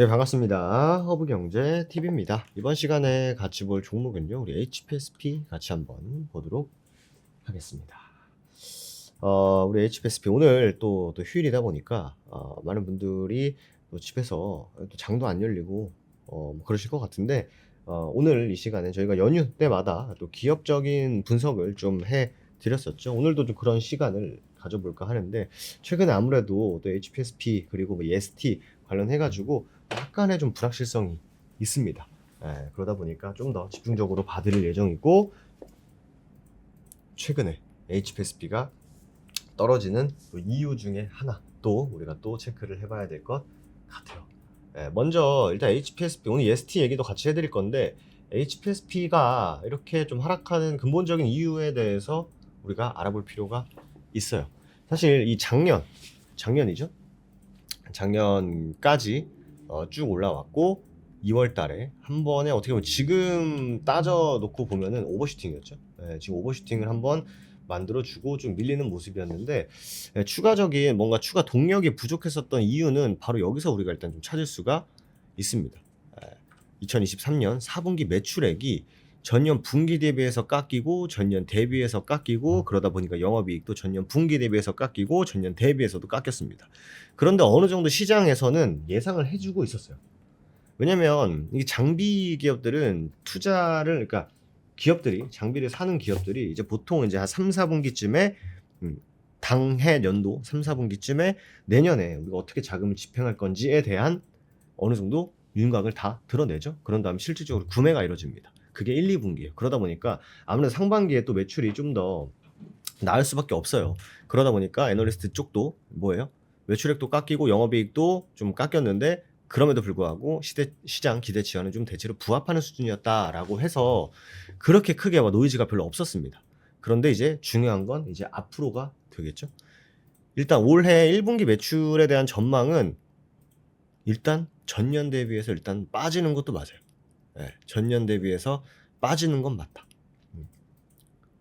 네, 반갑습니다. 허브경제 TV입니다. 이번 시간에 같이 볼 종목은요, 우리 HPSP 같이 한번 보도록 하겠습니다. 우리 HPSP 오늘 또 휴일이다 보니까 많은 분들이 또 집에서 또 장도 안 열리고 뭐 그러실 것 같은데, 오늘 이 시간에 저희가 연휴 때마다 또 기업적인 분석을 좀 해드렸었죠. 오늘도 좀 그런 시간을 가져볼까 하는데, 최근에 아무래도 또 HPSP 그리고 뭐 EST 관련해가지고 약간의 좀 불확실성이 있습니다. 그러다 보니까 좀 더 집중적으로 봐드릴 예정이고, 최근에 HPSP가 떨어지는 또 이유 중에 하나 또 우리가 또 체크를 해봐야 될 것 같아요. 먼저 일단 HPSP 오늘 EST 얘기도 같이 해드릴 건데, HPSP가 이렇게 좀 하락하는 근본적인 이유에 대해서 우리가 알아볼 필요가 있어요. 사실 이 작년이죠. 작년까지 쭉 올라왔고 2월 달에 한 번에 어떻게 보면 지금 따져 놓고 보면은 오버슈팅이었죠. 지금 오버슈팅을 한번 만들어주고 좀 밀리는 모습이었는데, 추가적인 뭔가 추가 동력이 부족했었던 이유는 바로 여기서 우리가 일단 좀 찾을 수가 있습니다. 2023년 4분기 매출액이 전년 분기 대비해서 깎이고 전년 대비해서 깎이고, 그러다 보니까 영업이익도 전년 분기 대비해서 깎이고 전년 대비해서도 깎였습니다. 그런데 어느 정도 시장에서는 예상을 해주고 있었어요. 왜냐면 이 장비 기업들은 투자를, 그러니까 기업들이 장비를 사는 기업들이 이제 보통 이제 한 3, 4분기쯤에 당해 연도 3, 4분기쯤에 내년에 우리가 어떻게 자금을 집행할 건지에 대한 어느 정도 윤곽을 다 드러내죠. 그런 다음에 실질적으로 구매가 이루어집니다. 그게 1, 2분기예요. 그러다 보니까 아무래도 상반기에 또 매출이 좀 더 나을 수밖에 없어요. 그러다 보니까 애널리스트 쪽도 뭐예요? 매출액도 깎이고 영업이익도 좀 깎였는데, 그럼에도 불구하고 시장 기대치와는 좀 대체로 부합하는 수준이었다라고 해서 그렇게 크게 막 노이즈가 별로 없었습니다. 그런데 이제 중요한 건 이제 앞으로가 되겠죠. 일단 올해 1분기 매출에 대한 전망은 일단 전년 대비해서 일단 빠지는 것도 맞아요. 전년 대비해서 빠지는 건 맞다.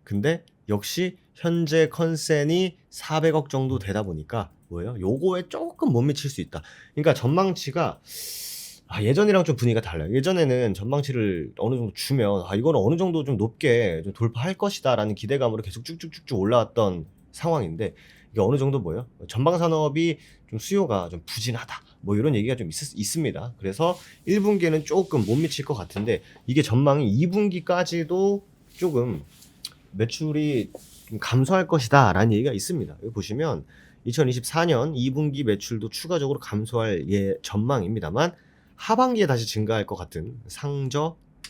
근데 역시 현재 컨센이 400억 정도 되다 보니까 뭐예요? 요거에 조금 못 미칠 수 있다. 그러니까 전망치가 예전이랑 좀 분위기가 달라요. 예전에는 전망치를 어느 정도 주면 이거는 어느 정도 좀 높게 좀 돌파할 것이다라는 기대감으로 계속 쭉쭉쭉쭉 올라왔던 상황인데, 이게 어느 정도 뭐예요? 전방 산업이 좀 수요가 좀 부진하다, 뭐 이런 얘기가 좀 있습니다. 그래서 1분기에는 조금 못 미칠 것 같은데, 이게 전망이 2분기까지도 조금 매출이 좀 감소할 것이다 라는 얘기가 있습니다. 여기 보시면 2024년 2분기 매출도 추가적으로 감소할 전망입니다만, 하반기에 다시 증가할 것 같은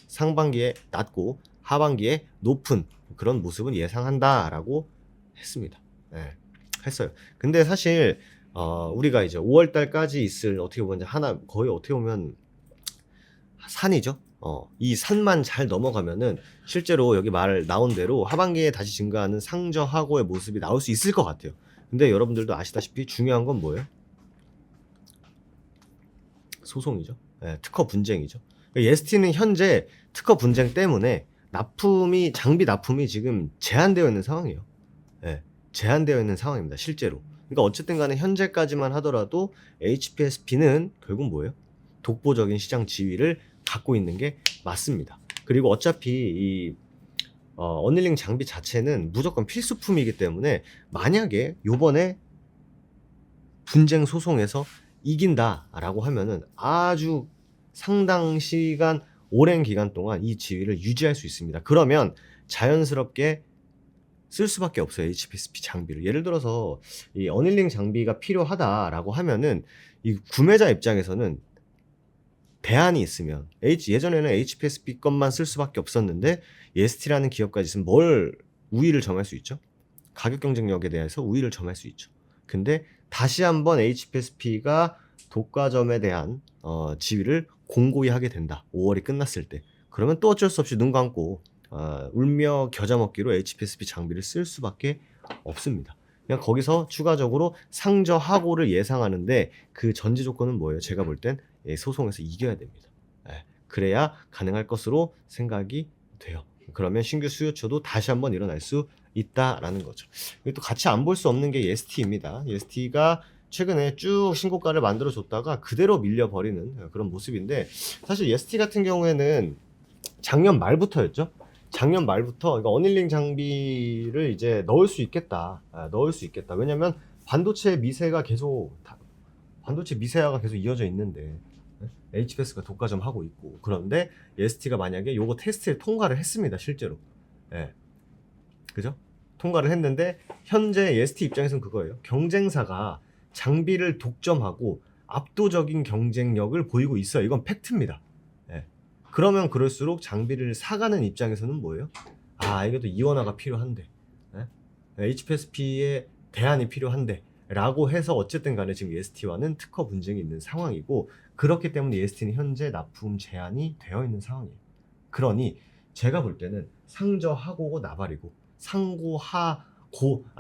상반기에 낮고 하반기에 높은 그런 모습은 예상한다라고 했습니다. 했어요. 근데 사실 우리가 이제 5월 달까지 있을, 어떻게 보면 하나 거의 어떻게 보면 산이죠. 이 산만 잘 넘어가면은 실제로 여기 말 나온 대로 하반기에 다시 증가하는 상저하고의 모습이 나올 수 있을 것 같아요. 근데 여러분들도 아시다시피 중요한 건 뭐예요? 소송이죠. 특허 분쟁이죠. EST는 현재 특허 분쟁 때문에 장비 납품이 지금 제한되어 있는 상황이에요. 제한되어 있는 상황입니다. 실제로. 그러니까 어쨌든 간에 현재까지만 하더라도 HPSP는 결국 뭐예요? 독보적인 시장 지위를 갖고 있는 게 맞습니다. 그리고 어차피 이 어닐링 장비 자체는 무조건 필수품이기 때문에, 만약에 요번에 분쟁 소송에서 이긴다라고 하면은 아주 상당 시간, 오랜 기간 동안 이 지위를 유지할 수 있습니다. 그러면 자연스럽게 쓸 수밖에 없어요. HPSP 장비를. 예를 들어서 이 어닐링 장비가 필요하다라고 하면은 이 구매자 입장에서는 대안이 있으면, 예전에는 HPSP 것만 쓸 수밖에 없었는데 EST라는 기업까지 있으면 뭘 우위를 점할 수 있죠? 가격 경쟁력에 대해서 우위를 점할 수 있죠. 근데 다시 한번 HPSP가 독과점에 대한 지위를 공고히 하게 된다. 5월이 끝났을 때. 그러면 또 어쩔 수 없이 눈 감고 울며 겨자 먹기로 HPSP 장비를 쓸 수밖에 없습니다. 그냥 거기서 추가적으로 상저하고를 예상하는데, 그 전제 조건은 뭐예요? 제가 볼 땐 소송에서 이겨야 됩니다. 그래야 가능할 것으로 생각이 돼요. 그러면 신규 수요처도 다시 한번 일어날 수 있다라는 거죠. 또 같이 안 볼 수 없는 게 EST입니다. EST가 최근에 쭉 신고가를 만들어 줬다가 그대로 밀려버리는 그런 모습인데, 사실 EST 같은 경우에는 작년 말부터였죠. 작년 말부터 그러니까 어닐링 장비를 이제 넣을 수 있겠다. 넣을 수 있겠다. 왜냐면 반도체 미세가 계속 반도체 미세화가 계속 이어져 있는데, HPS가 독과점 하고 있고, 그런데 EST가 만약에 요거 테스트를 통과를 했습니다. 실제로. 예. 그죠? 통과를 했는데 현재 EST 입장에서는 그거예요. 경쟁사가 장비를 독점하고 압도적인 경쟁력을 보이고 있어요. 이건 팩트입니다. 예. 그러면 그럴수록 장비를 사가는 입장에서는 뭐예요? 아, 이게 또 이원화가 필요한데, 예? HPSP의 대안이 필요한데 라고 해서 어쨌든 간에 지금 EST와는 특허 분쟁이 있는 상황이고, 그렇기 때문에 EST는 현재 납품 제한이 되어 있는 상황이에요. 그러니 제가 볼 때는 상저하고고 나발이고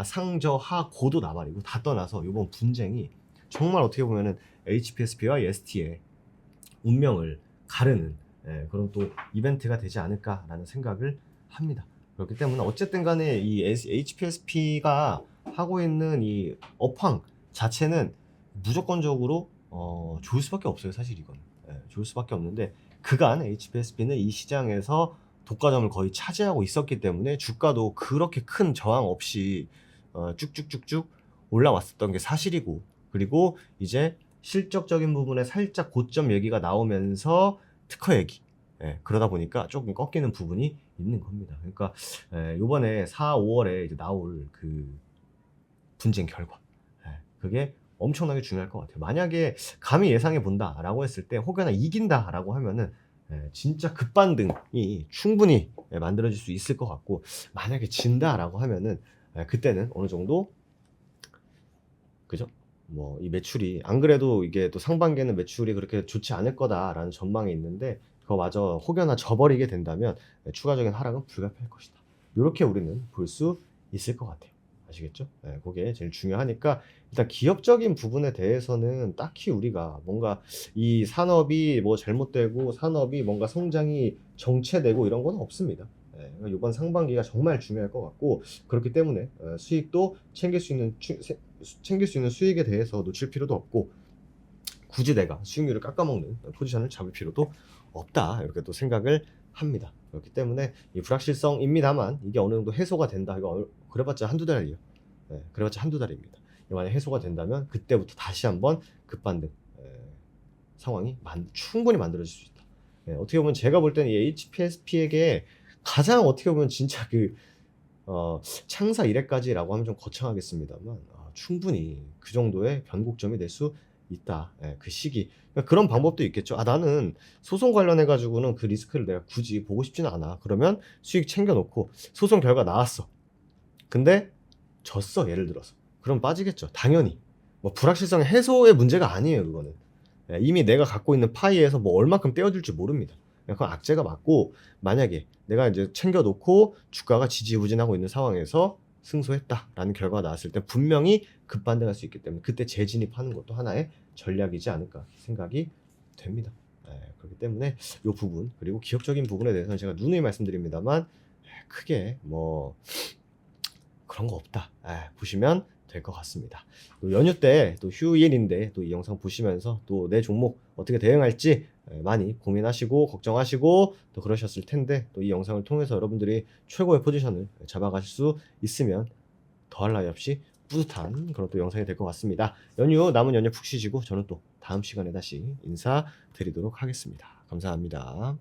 상저하고도 나발이고 다 떠나서 이번 분쟁이 정말 어떻게 보면은 HPSP와 EST의 운명을 가르는 그런 또 이벤트가 되지 않을까라는 생각을 합니다. 그렇기 때문에 어쨌든 간에 이 HPSP가 하고 있는 이 업황 자체는 무조건적으로 좋을 수밖에 없어요. 사실 이건 좋을 수밖에 없는데, 그간 HPSP는 이 시장에서 독과점을 거의 차지하고 있었기 때문에 주가도 그렇게 큰 저항 없이 쭉쭉쭉쭉 올라왔었던 게 사실이고, 그리고 이제 실적적인 부분에 살짝 고점 얘기가 나오면서 특허 얘기, 그러다 보니까 조금 꺾이는 부분이 있는 겁니다. 그러니까 이번에 4, 5월에 이제 나올 그 분쟁 결과, 그게 엄청나게 중요할 것 같아요. 만약에 감히 예상해 본다라고 했을 때 혹여나 이긴다라고 하면은 진짜 급반등이 충분히 만들어질 수 있을 것 같고, 만약에 진다라고 하면은 그때는 어느 정도, 그죠? 뭐 이 매출이 안 그래도 이게 또 상반기에는 매출이 그렇게 좋지 않을 거다라는 전망이 있는데, 그거마저 혹여나 져버리게 된다면 추가적인 하락은 불가피할 것이다. 이렇게 우리는 볼 수 있을 것 같아요. 아시겠죠? 그게 제일 중요하니까 일단 기업적인 부분에 대해서는 딱히 우리가 뭔가 이 산업이 뭐 잘못되고 산업이 뭔가 성장이 정체되고 이런 건 없습니다. 그러니까 이번 상반기가 정말 중요할 것 같고, 그렇기 때문에 수익도 챙길 수 있는 수익에 대해서 놓칠 필요도 없고, 굳이 내가 수익률을 깎아먹는 포지션을 잡을 필요도 없다, 이렇게 또 생각을 합니다. 그렇기 때문에 이 불확실성입니다만 이게 어느 정도 해소가 된다. 이거 그래봤자 한두 달이에요. 그래봤자 한두 달입니다. 만약 해소가 된다면 그때부터 다시 한번 급반등 상황이 충분히 만들어질 수 있다. 어떻게 보면 제가 볼 때는 이 HPSP에게 가장 어떻게 보면 진짜 창사 이래까지라고 하면 좀 거창하겠습니다만, 충분히 그 정도의 변곡점이 될 수 있다. 그 시기. 그러니까 그런 방법도 있겠죠. 나는 소송 관련해 가지고는 그 리스크를 내가 굳이 보고 싶지는 않아. 그러면 수익 챙겨놓고 소송 결과 나왔어. 근데 졌어, 예를 들어서. 그럼 빠지겠죠. 당연히. 뭐 불확실성 해소의 문제가 아니에요, 그거는. 이미 내가 갖고 있는 파이에서 뭐 얼마큼 떼어줄지 모릅니다. 그건 악재가 맞고, 만약에 내가 이제 챙겨놓고 주가가 지지부진하고 있는 상황에서 승소했다라는 결과가 나왔을 때 분명히 급반등할 수 있기 때문에 그때 재진입하는 것도 하나의 전략이지 않을까 생각이 됩니다. 그렇기 때문에 이 부분, 그리고 기업적인 부분에 대해서는 제가 누누이 말씀드립니다만 크게 뭐 그런 거 없다, 보시면 될 것 같습니다. 또 연휴 때 또 휴일인데 또 이 영상 보시면서 또 내 종목 어떻게 대응할지 많이 고민하시고 걱정하시고 또 그러셨을 텐데, 또 이 영상을 통해서 여러분들이 최고의 포지션을 잡아가실 수 있으면 더할 나위 없이 뿌듯한 그런 또 영상이 될 것 같습니다. 남은 연휴 푹 쉬시고 저는 또 다음 시간에 다시 인사드리도록 하겠습니다. 감사합니다.